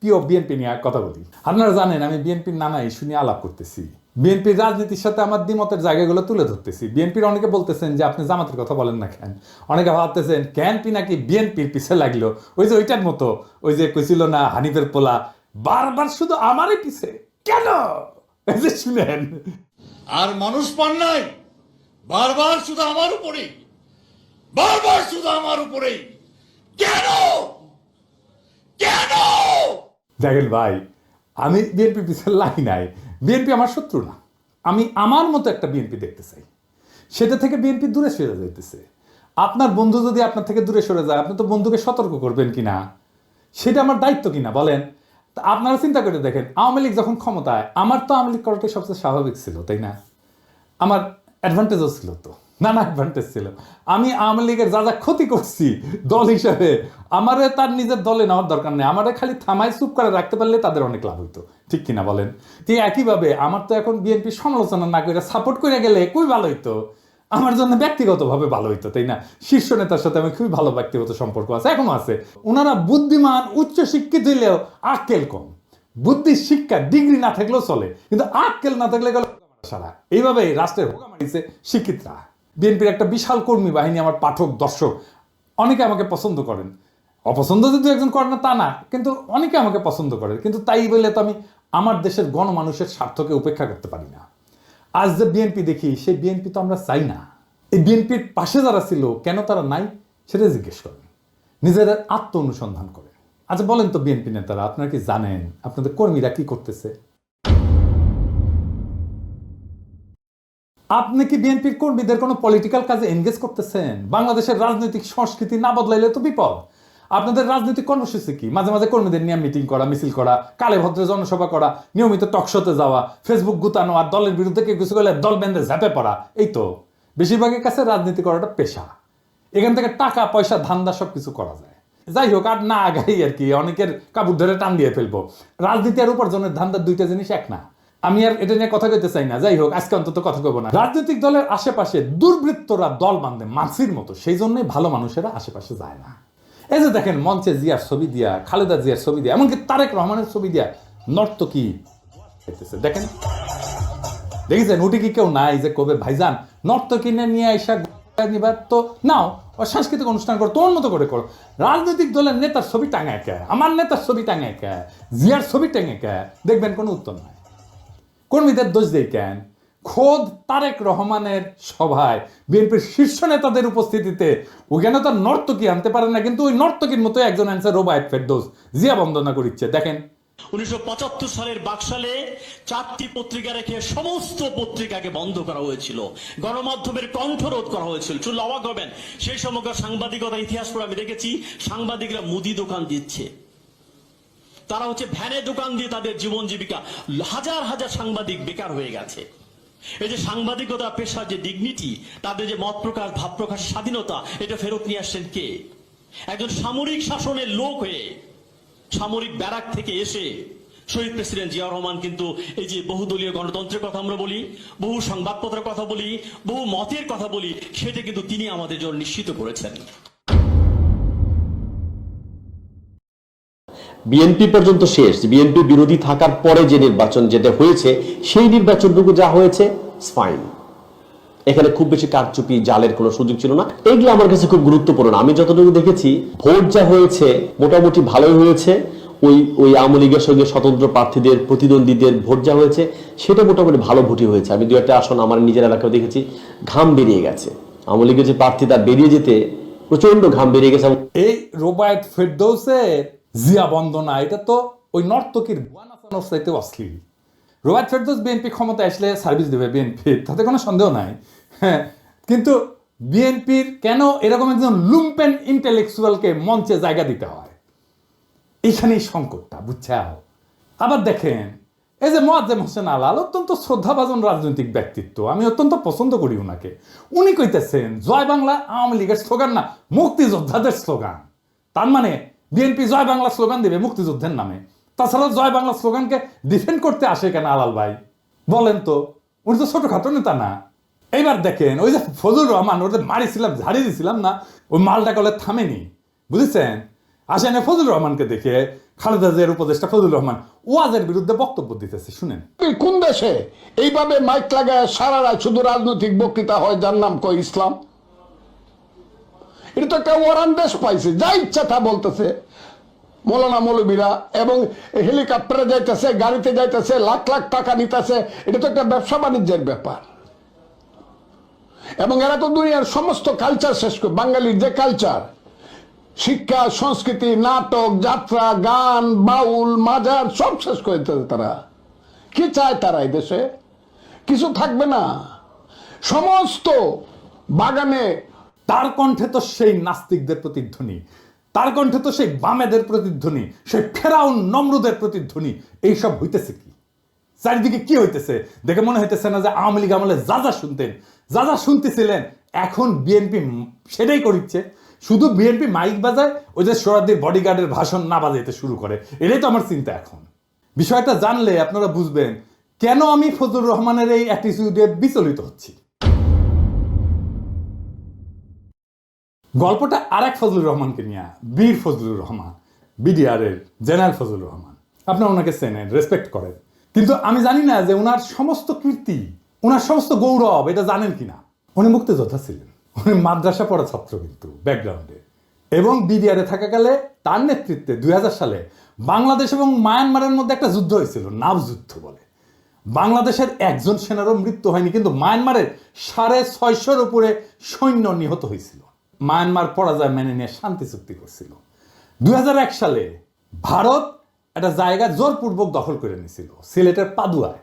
প্রিয় বিএনপি নিয়ে কথা বলি। আপনারা জানেন আমি বিএনপির নানা ইস্যু নিয়ে আলাপ করতেছি, বিএনপির রাজনীতির সাথে আমার দ্বিমতের জায়গাগুলো তুলে ধরতেছি। বিএনপির অনেকে বলতেছেন যে আপনি জামাতের কথা বলেন না কেন, অনেকে ভাবতেছেন ক্যানপি নাকি বিএনপির পিছে লাগলো, ওই যে ওইটার মতো, ওই যে কইছিল না হানিফের পোলা বারবার শুধু আমারই পিছে কেন, এই যে শুনেন আর মানুষ পান নাই, বারবার শুধু আমার উপরেই, বারবার শুধু আমার উপরেই কেন কেন? দেখেন ভাই, আমি বিএনপির পিছনে লাগি নাই, বিএনপি আমার শত্রু না। আমি আমার মতো একটা বিএনপি দেখতে চাই, সেটা থেকে বিএনপি দূরে সরে যাইতেছে। আপনার বন্ধু যদি আপনার থেকে দূরে সরে যায়, আপনি তো বন্ধুকে সতর্ক করবেন কিনা, সেটা আমার দায়িত্ব কিনা বলেন। তা আপনারা চিন্তা করে দেখেন, আওয়ামী লীগ যখন ক্ষমতায়, আমার তো আওয়ামী লীগ করাটাই সবচেয়ে স্বাভাবিক ছিল, তাই না? আমার অ্যাডভান্টেজও ছিল তো, নানা অ্যাডভান্টেজ ছিল। আমি আওয়ামী লীগের যা যা ক্ষতি করছি দল হিসাবে, আমারে তার নিজের দলে নেওয়ার দরকার নেই, আমারে খালি থামাই চুপ করে রাখতে পারলে তাদের অনেক লাভ হইতো, ঠিক কিনা বলেন? ঠিক একইভাবে আমার তো এখন বিএনপি সমালোচনা না করে সাপোর্ট করে গেলে খুবই ভালো হইতো, আমার জন্য ব্যক্তিগতভাবে ভালো হইতো, তাই না? শীর্ষ নেতার সাথে আমি খুবই ভালো ব্যক্তিগত সম্পর্ক আছে, এখনো আছে। ওনারা বুদ্ধিমান, উচ্চ শিক্ষিত হইলেও আক্কেল কম। বুদ্ধি শিক্ষা ডিগ্রি না থাকলেও চলে, কিন্তু আক্কেল না থাকলে গেল সারা। এইভাবে রাষ্ট্রের হোগা মারিছে শিক্ষিতরা। বিএনপির একটা বিশাল কর্মী বাহিনী, আমার পাঠক দর্শক অনেকে আমাকে পছন্দ করেন, অপছন্দ যদি একজন করেন না তা না, কিন্তু অনেকে আমাকে পছন্দ করে। কিন্তু তাই বলে তো আমি আমার দেশের গণমানুষের স্বার্থকে উপেক্ষা করতে পারি না। আজ যে বিএনপি দেখি, সেই বিএনপি তো আমরা চাই না। এই বিএনপির পাশে যারা ছিল কেন তারা নাই, সেটা জিজ্ঞেস করেন, নিজেদের আত্ম অনুসন্ধান করেন। আচ্ছা বলেন তো বিএনপি নেতারা, আপনারা কি জানেন আপনাদের কর্মীরা কি করতেছে? আপনি কি বিএনপির কর্মীদের কোনো পলিটিক্যাল কাজে এনগেজ করতেছেন? বাংলাদেশের রাজনৈতিক সংস্কৃতি না বদলাইলে তো বিপদ। আপনাদের রাজনৈতিক কর্মসূচি কি? মাঝে মাঝে কর্মীদের নিয়ে মিটিং করা, মিছিল করা, কালে ভদ্রে জনসভা করা, নিয়মিত টকশোতে যাওয়া, ফেসবুক গুতানো, আর দলের বিরুদ্ধে কেউ কিছু করলে দল বেঁধে ঝাঁপে পড়া, এই তো। বেশিরভাগের কাছে রাজনীতি করাটা পেশা, এখান থেকে টাকা পয়সা ধান্দা সব কিছু করা যায়। যাই হোক, আর না আগাই আর কি, অনেকের কাপড় ধরে টান দিয়ে ফেলবো। রাজনীতি আর উপার্জনের ধান্দার দুইটা জিনিস এক না। আমি আর এটা নিয়ে কথা কইতে চাই না। যাই হোক, আজকে অন্তত কথা কইব না। রাজনৈতিক দলের আশেপাশে দুর্বৃত্তরা দল বাঁধে মাছির মতো, সেই জন্যই ভালো মানুষেরা আশেপাশে যায় না। এই যে দেখেন, মঞ্চে জিয়ার ছবি দিয়া, খালেদা জিয়ার ছবি দিয়া, এমনকি তারেক রহমানের ছবি দিয়া নর্তকী দেখেন, দেখেছেন? উঠে কি কেউ নাই যে কবে ভাইজান নর্তকী নিয়ে আইসা নিবার তো নাও, সাংস্কৃতিক অনুষ্ঠান করো, তোমার মতো করে করো। রাজনৈতিক দলের নেতার ছবি টাঙায় কে, আমার নেতার ছবি টাঙায় কে, জিয়ার ছবি টাঙায় কে, দেখবেন কোনো উত্তর নাই। কর্মীদের দোষ দেই কেন? খোদ তারেক রহমানের সভায় বিএনপির শীর্ষ নেতাদের উপস্থিতিতে ওখানে তো নর্তকী আনতে পারে না, কিন্তু ওই নর্তকীর মতো একজন আনছে রোবায়েত ফেরদৌস, জিয়া বন্দনা করিচ্ছে। দেখেন 1975 সালের বাকশালে 4টি পত্রিকা রেখে সমস্ত পত্রিকাকে বন্ধ করা হয়েছিল, গণমাধ্যমের কণ্ঠরোধ করা হয়েছিল। শুনলে অবাক হবেন, সেই সময়কার সাংবাদিকতা ইতিহাস পড়ে আমি দেখেছি সাংবাদিকরা মুদি দোকান দিচ্ছে, তারা হচ্ছে ভ্যানে দোকান দিয়ে তাদের জীবন জীবিকা। হাজার হাজার সাংবাদিক বেকার হয়ে গেছে। এই যে সাংবাদিকতা পেশার যে ডিগনিটি, তাদের যে মত প্রকাশ ভাব প্রকাশের স্বাধীনতা, এটা ফেরত নিয়ে আসছেন কে? একজন সামরিক শাসনের লোক হয়ে, সামরিক ব্যারাক থেকে এসে শহীদ প্রেসিডেন্ট জিয়া রহমান কিন্তু এই যে বহুদলীয় গণতন্ত্রের কথা আমরা বলি, বহু সংবাদপত্রের কথা বলি, বহু মতের কথা বলি, সেটা কিন্তু তিনি আমাদের জন্য নিশ্চিত করেছেন। বিএনপি পর্যন্ত শেষ, বিএনপি বিরোধী থাকার পরে যে নির্বাচন যেটা হয়েছে, সেই নির্বাচনটুকু যা হয়েছে ফাইন। এখানে খুব বেশি কারচুপি জালের কোনো সুযোগ ছিল না। এগুলো আমার কাছে খুব গুরুত্বপূর্ণ। আমি যতটুকু দেখেছি ভোট যা হয়েছে মোটামুটি ভালোই হয়েছে। ওই আওয়ামী লীগের সঙ্গে স্বতন্ত্র প্রার্থীদের প্রতিদ্বন্দ্বীদের ভোট যা হয়েছে সেটা মোটামুটি ভালো ভোটই হয়েছে। আমি দু একটা আসন আমার নিজের এলাকায় দেখেছি, ঘাম বেরিয়ে গেছে। আওয়ামী লীগের যে প্রার্থী তার বেরিয়ে যেতে প্রচন্ড ঘাম বেরিয়ে গেছে। এই রোবায়েত ফেরদৌসের জিয়া বন্দনা, এটা তো ওই নর্তকীর গুয়ানাসানোর চাইতে অশ্লীল। রোবায়েত ফেরদৌস বিএনপি ক্ষমতায় আসলে সার্ভিস দেবে বিএনপির, তাতে কোনো সন্দেহ নাই। হ্যাঁ, কিন্তু বিএনপির কেন এরকম একজন লুম্পেন ইন্টেলেকচুয়ালকে মঞ্চে জায়গা দিতে হয়, এইখানেই সংকটটা, বুঝছাও? আবার দেখেন, এই যে মোয়াজ্জেম হোসেন আলাল, অত্যন্ত শ্রদ্ধাভাজন রাজনৈতিক ব্যক্তিত্ব, আমি অত্যন্ত পছন্দ করি উনাকে। উনি কইতেছেন জয় বাংলা আওয়ামী লীগের স্লোগান না, মুক্তিযোদ্ধাদের স্লোগান। তার মানে বিএনপি জয় বাংলা স্লোগান দেবে মুক্তিযুদ্ধের নামে। তাছাড়া জয় বাংলা স্লোগানকে ডিফেন্ড করতে আসে কেন আলাল ভাই, বলেন তো? উনি তো ছোটখাটো নেতা না। এইবার দেখেন, ওই যে ফজলুর রহমান, ওদের মারিছিলাম, ঝাড়িয়ে দিছিলাম না, ওই মালটা কলে থামেনি, বুঝেছেন? আসেন ফজলুর রহমানকে দেখে খালেদা জিয়ার উপদেষ্টা ফজলুর রহমান ওয়াজের বিরুদ্ধে বক্তব্য দিতেছে, শুনেন। কোন দেশে এইভাবে মাইক লাগায় সারা রাত শুধু রাজনৈতিক বক্তৃতা হয় যার নাম কয় ইসলাম? এটা তো একটা ওয়ারান দেশ পাইছে, যা ইচ্ছা তা বলতেছে মৌলানা মৌলবীরা, এবং হেলিকপ্টারে যাইতেছে, গাড়িতে যাইতেছে, লাখ লাখ টাকা নিতেছে। এটা তো একটা ব্যবসা বাণিজ্যের ব্যাপার। এবং এরা তো দুনিয়ার সমস্ত কালচার শেষ করে, বাঙালির যে কালচার, শিক্ষা, সংস্কৃতি, নাটক, যাত্রা, গান, বাউল, মাজার সব শেষ করে দিতেছে তারা। কি চায় তারা এই দেশে? কিছু থাকবে না, সমস্ত বাগানে। তার কণ্ঠে তো সেই নাস্তিকদের প্রতিধ্বনি, তার কণ্ঠে তো সেই বামেদের প্রতিধ্বনি, সেই ফেরাউন নমরুদের প্রতিধ্বনি। এইসব হইতেছে কি চারিদিকে? কি হইতেছে দেখে মনে হইতেছে না যে আওয়ামী লীগ আমলে যা যা শুনতেন, যা যা শুনতেছিলেন, এখন বিএনপি সেটাই করিচ্ছে। শুধু বিএনপি মাইক বাজায়, ওই যে সোহরাওয়ার্দীর বডিগার্ডের ভাষণ না বাজাইতে শুরু করে। এটাই তো আমার চিন্তা এখন। বিষয়টা জানলে আপনারা বুঝবেন কেন আমি ফজলুর রহমানের এই অ্যাটিটিউডে বিচলিত হচ্ছি। গল্পটা আর এক ফজলুর রহমানকে নিয়ে, বীর ফজলুর রহমান, বিডিআর এর জেনারেল ফজলুর রহমান। আপনারা ওনাকে চেনেন, রেসপেক্ট করেন, কিন্তু আমি জানি না যে ওনার সমস্ত কীর্তি, ওনার সমস্ত গৌরব এটা জানেন কিনা। উনি মুক্তিযোদ্ধা ছিলেন, উনি মাদ্রাসা পড়া ছাত্র কিন্তু ব্যাকগ্রাউন্ডে, এবং বিডিআরে থাকাকালে তার নেতৃত্বে 2000 সালে বাংলাদেশ এবং মায়ানমারের মধ্যে একটা যুদ্ধ হয়েছিল, নাভ যুদ্ধ বলে। বাংলাদেশের একজন সেনারও মৃত্যু হয়নি, কিন্তু মায়ানমারের 650-র উপরে সৈন্য নিহত হয়েছিল। মায়ানমার পরাজয় মেনে নিয়ে শান্তি চুক্তি করছিল। 2001 সালে ভারত একটা জায়গা জোরপূর্বক দখল করে নিয়েছিল, সিলেটের পাদুয়ায়।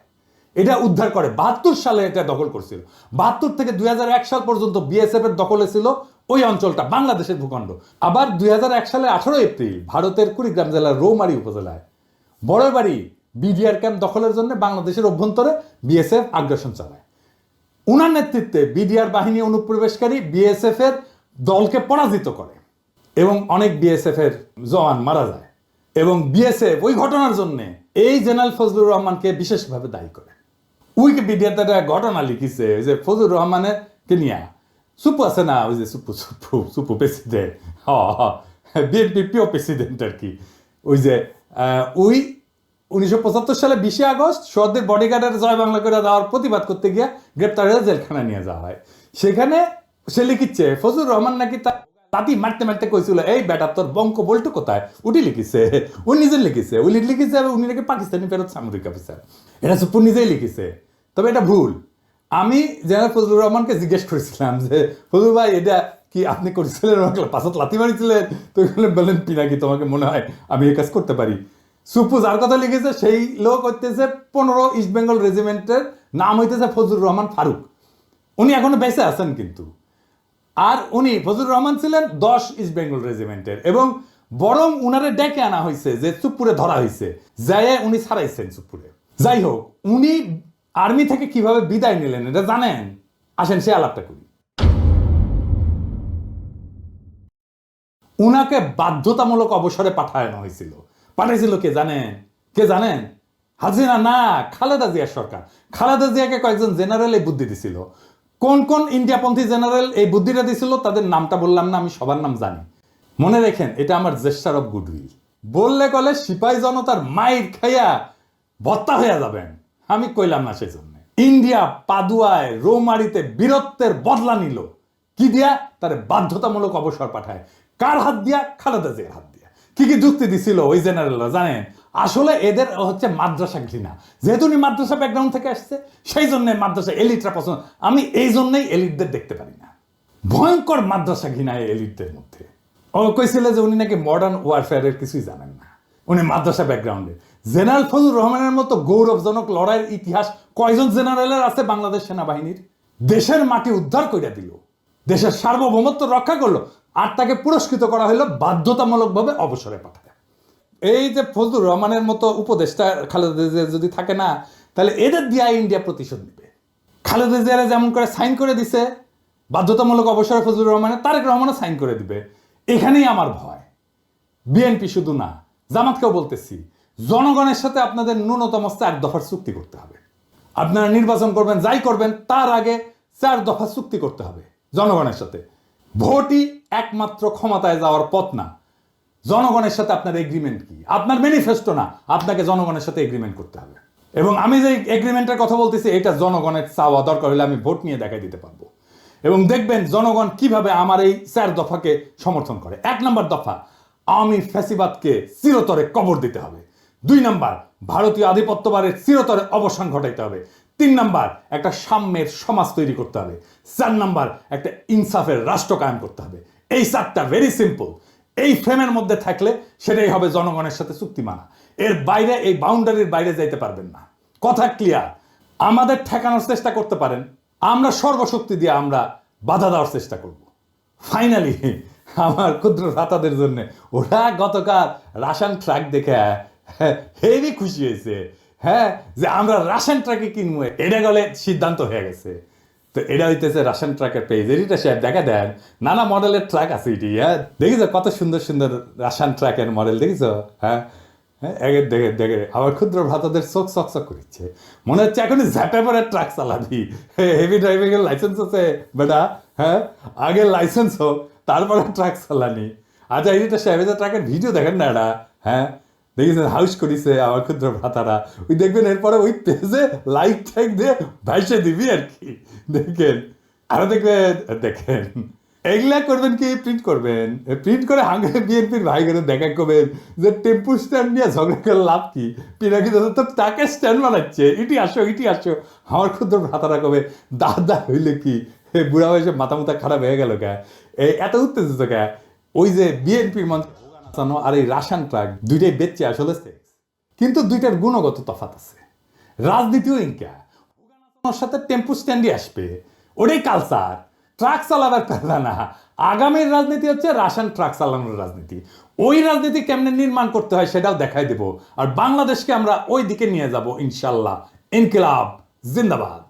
এটা উদ্ধার করে 72 সালে এটা দখল করছিল। 72 থেকে 2001 সাল পর্যন্ত বিএসএফ এর দখলে ছিল ওই অঞ্চলটা, বাংলাদেশের ভূখণ্ড। আবার 2001 সালে 18 এপ্রিল ভারতের কুড়িগ্রাম জেলার রৌমারী উপজেলায় বড়বাড়ি বিডিআর ক্যাম্প দখলের জন্য বাংলাদেশের অভ্যন্তরে বিএসএফ আগ্রাসন চালায়। উনার নেতৃত্বে বিডিআর বাহিনী অনুপ্রবেশকারী বিএসএফ এর দলকে পরাজিত করে এবং অনেক বিএসএফ এর জওয়ান মারা যায়। এবং বিএসএফ ওই ঘটনার জন্য এই জেনারেল ফজলুর রহমানকে বিশেষভাবে দায়ী করে। উইকিপিডিয়াতে একটা ঘটনা লিখিছে, ওই যে ফজলুর রহমানের কে নিয়ে সুপু আছে না, ওই যে সুপু প্রেসিডেন্ট, বিএনপি প্রিয় প্রেসিডেন্ট আর কি। ওই যে ওই 1975 সালে 20 আগস্ট সোহরাওয়ার্দীর বডিগার্ডের জয় বাংলা করে দেওয়ার প্রতিবাদ করতে গিয়ে গ্রেপ্তার হয়ে জেলখানা নিয়ে যাওয়া হয়। সেখানে সে লিখিচ্ছে ফজলুর রহমান নাকি তাতি মারতে মারতে কইছিল, এই বেটা তোর বঙ্ক বল্টু কোথায়? উনি লিখিছে, উনি নিজে লিখিছে, উনি লিখিছে উনি নাকি পাকিস্তানি ফেরত সামরিক অফিসার। এটা সুপু নিজেই লিখিছে, তবে এটা ভুল। আমি জেনারেল ফজলুর রহমানকে জিজ্ঞেস করেছিলাম যে ফজলুর ভাই এটা কি আপনি করেছিলেন? পাঁচত লাথি মারিছিলেন? তো বললেন পিনাকি তোমাকে মনে হয় আমি এই কাজ করতে পারি। সুপু যার কথা লিখেছে সেই লোক হইতেছে 15 ইস্ট বেঙ্গল রেজিমেন্টের নাম হইতেছে ফজলুর রহমান ফারুক। উনি এখনো বেঁচে আছেন কিন্তু। আর উনি ফজলুর রহমান ছিলেন 10 ইস্ট বেঙ্গল রেজিমেন্টের, এবং বরং উনারে ডেকে আনা হয়েছে যে চুপপুরে ধরা হয়েছে, যায় উনি ছাড়াইছেন চুপপুরে। যাই হোক, উনি আর্মি থেকে কিভাবে বিদায় নিলেন এটা জানেন? আসেন সে আলাপটা করি। উনাকে বাধ্যতামূলক অবসরে পাঠানো হয়েছিল। পাঠাইছিল কে জানেন? কে জানেন? হাসিনা না, খালেদা জিয়ার সরকার। খালেদা জিয়াকে কয়েকজন জেনারেল এই বুদ্ধি দিছিল। কোন কোন ইন্ডিয়াপন্থী জেনারেল এই বুদ্ধিটা দিছিল তাদের নামটা বললাম না, আমি সবার নাম জানি। মনে রেখেন, এটা আমার জেস্টার অফ গুডউইল। বললে কলে সিপাহী জনতার মাইর খাইয়া ভত্তা হইয়া যাবেন, আমি কইলাম না সেই জন্য। ইন্ডিয়া পাদুয়ায় রৌমারিতে বীরত্বের বদলা নিল কি দিয়া? তার বাধ্যতামূলক অবসর পাঠায়। কার হাত দিয়া? খালেদা জিয়ার হাত দিয়া। কি কি যুক্তি দিছিল ওই জেনারেলরা জানেন? আসলে এদের হচ্ছে মাদ্রাসা ঘৃণা। যেহেতু উনি মাদ্রাসা ব্যাকগ্রাউন্ড থেকে আসছে, সেই জন্য মাদ্রাসা এলিটরা পছন্দ। আমি এই জন্যই এলিটদের দেখতে পারি না। ভয়ঙ্কর মাদ্রাসা ঘৃণা এই এলিটদের মধ্যে। ও কইছিল যে উনি নাকি মডার্ন ওয়ারফেয়ারের কিছুই জানেন না, উনি মাদ্রাসা ব্যাকগ্রাউন্ডে। জেনারেল ফজলুর রহমানের মতো গৌরবজনক লড়াইয়ের ইতিহাস কয়জন জেনারেলের আছে বাংলাদেশ সেনাবাহিনীর? দেশের মাটি উদ্ধার করে দিল, দেশের সার্বভৌমত্ব রক্ষা করলো, আর তাকে পুরস্কৃত করা হলো বাধ্যতামূলকভাবে অবসরে পাঠায়। এই যে ফজলুর রহমানের মতো উপদেষ্টা খালেদা জিয়া যদি থাকে না, তাহলে এদের দিয়ে ইন্ডিয়া প্রতিশোধ নেবে। খালেদা জিয়ারা যেমন করে সাইন করে দিছে বাধ্যতামূলক অবসরে ফজলুর রহমানের, তারেক রহমানও সাইন করে দিবে। এখানেই আমার ভয়। বিএনপি শুধু না, জামাতকেও বলতেছি, জনগণের সাথে আপনাদের ন্যূনতম 4 দফার চুক্তি করতে হবে। আপনারা নির্বাচন করবেন, যাই করবেন, তার আগে 4 দফা চুক্তি করতে হবে জনগণের সাথে। ভোটই একমাত্র ক্ষমতায় যাওয়ার পথ না। জনগণের সাথে আপনার এগ্রিমেন্ট কি? আপনার ম্যানিফেস্টো না, আপনাকে জনগণের সাথে এগ্রিমেন্ট করতে হবে। এবং আমি যে এগ্রিমেন্টের কথা বলতেছি এটা জনগণের চাওয়া, দরকার হলে আমি ভোট নিয়ে দেখাই দিতে পারবো। এবং দেখবেন জনগণ কিভাবে আমার এই 4 দফাকে সমর্থন করে। 1 নম্বর দফা, আওয়ামী ফ্যাসিবাদকে চিরতরে কবর দিতে হবে। 2 নম্বর, ভারতীয় আধিপত্যবাদের চিরতরে অবসান ঘটাইতে হবে। 3 নম্বর, একটা সাম্যের সমাজ তৈরি করতে হবে। 4 নম্বর, একটা ইনসাফের রাষ্ট্র কায়েম করতে হবে। এই 4টা ভেরি সিম্পল। এই ফ্রেমের মধ্যে থাকলে সেটাই হবে জনগণের সাথে চুক্তি মানা। এর বাইরে, এই বাউন্ডারির বাইরে যাইতে পারবেন না। কথা ক্লিয়ার? আমাদের ঠেকানোর চেষ্টা করতে পারেন, আমরা সর্বশক্তি দিয়ে আমরা বাধা দেওয়ার চেষ্টা করব। ফাইনালি আমার ক্ষুদ্র ভ্রাতাদের জন্য ওরা গতকাল রাশন ট্রাক দেখে হেভি খুশি হয়েছে, হ্যাঁ, যে আমরা রাশন ট্রাকে কিনবো, এটা গেলে সিদ্ধান্ত হয়ে গেছে। তো এটা হইতেছে রাশন ট্রাকের পেজ। এটা সাহেব দেখা দেন, নানা মডেলের ট্রাক আছে এটি, হ্যাঁ, দেখিস কত সুন্দর সুন্দর রাশন ট্রাকের মডেল দেখিস, হ্যাঁ হ্যাঁ, দেখে দেখে আমার ক্ষুদ্র ভ্রাতাদের চোখ চকচক করছে, মনে হচ্ছে এখনই ঝাঁপে পরে ট্রাক চালাবি। হেভি ড্রাইভিং এর লাইসেন্স আছে বেটা, হ্যাঁ, আগে লাইসেন্স হোক তারপরে ট্রাক চালানি। আচ্ছা, এইটা সাহেব ট্রাকের ভিডিও দেখেন না এটা, হ্যাঁ, দেখেছেন হাউস করিছে আমার ক্ষুদ্র ভ্রাতারা, ওই দেখবেন এরপরে ওই পেজে লাইক টাইক দিয়ে ভাইসে দিবি আর কি, দেখেন। আরো দেখবেন, দেখেন এগুলা করবেন কি, প্রিন্ট করবেন, প্রিন্ট করে হাঙ্গে বিএনপির ভাই করে দেখা করবেন যে টেম্পু স্ট্যান্ড নিয়ে ঝগড়া করে লাভ কি, পিনাকি দাদা তো তাকে স্ট্যান্ড বানাচ্ছে, ইটি আসো ইটি আসো। আমার ক্ষুদ্র ভ্রাতারা কবে দাদা হইলে কি, বুড়া বয়সে মাথা মুথা খারাপ হয়ে গেল কে, এত উত্তেজিত কে, ওই যে বিএনপির মন্ত্রী আর এই রাশন ট্রাক দুইটাই বেচছে আসলে সেক্স, কিন্তু দুইটার গুণগত তফাৎ আছে। রাজনীতিও ইনকা ওর সাথে টেম্পু স্ট্যান্ডই আসবে, ওটাই কালচার। ট্রাক চালাবার কথা না, আগামীর রাজনীতি হচ্ছে রাশন ট্রাক চালানোর রাজনীতি। ওই রাজনীতি কেমনে নির্মাণ করতে হয় সেটাও দেখাই দেব, আর বাংলাদেশকে আমরা ওই দিকে নিয়ে যাব ইনশাল্লাহ। ইনকিলাব জিন্দাবাদ।